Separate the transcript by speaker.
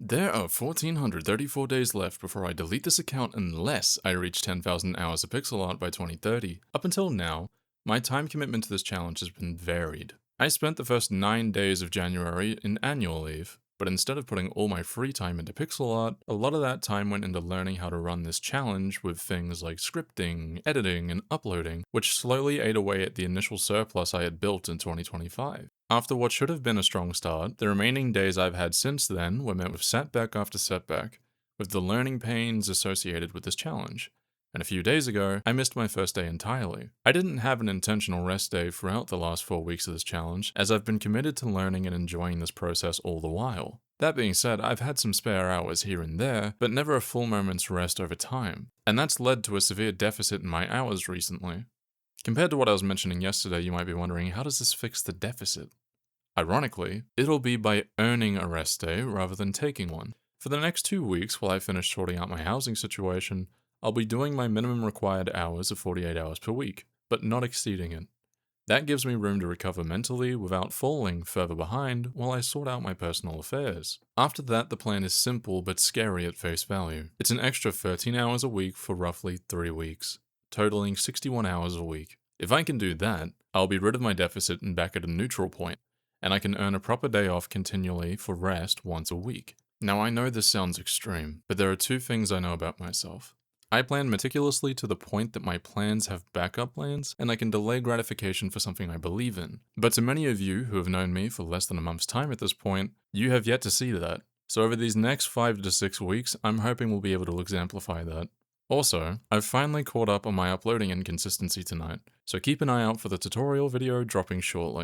Speaker 1: There are 1,434 days left before I delete this account unless I reach 10,000 hours of pixel art by 2030. Up until now, my time commitment to this challenge has been varied. I spent the first 9 days of January in annual leave, but instead of putting all my free time into pixel art, a lot of that time went into learning how to run this challenge with things like scripting, editing, and uploading, which slowly ate away at the initial surplus I had built in 2025. After what should have been a strong start, the remaining days I've had since then were met with setback after setback, with the learning pains associated with this challenge. And a few days ago, I missed my first day entirely. I didn't have an intentional rest day throughout the last 4 weeks of this challenge, as I've been committed to learning and enjoying this process all the while. That being said, I've had some spare hours here and there, but never a full moment's rest over time, and that's led to a severe deficit in my hours recently. Compared to what I was mentioning yesterday, you might be wondering, how does this fix the deficit? Ironically, it'll be by earning a rest day rather than taking one. For the next 2 weeks, while I finish sorting out my housing situation, I'll be doing my minimum required hours of 48 hours per week, but not exceeding it. That gives me room to recover mentally without falling further behind while I sort out my personal affairs. After that, the plan is simple but scary at face value. It's an extra 13 hours a week for roughly 3 weeks, totaling 61 hours a week. If I can do that, I'll be rid of my deficit and back at a neutral point, and I can earn a proper day off continually for rest once a week. Now I know this sounds extreme, but there are 2 things I know about myself. I plan meticulously to the point that my plans have backup plans, and I can delay gratification for something I believe in. But to many of you who have known me for less than a month's time at this point, you have yet to see that. So over these next 5 to 6 weeks, I'm hoping we'll be able to exemplify that. Also, I've finally caught up on my uploading inconsistency tonight, so keep an eye out for the tutorial video dropping shortly.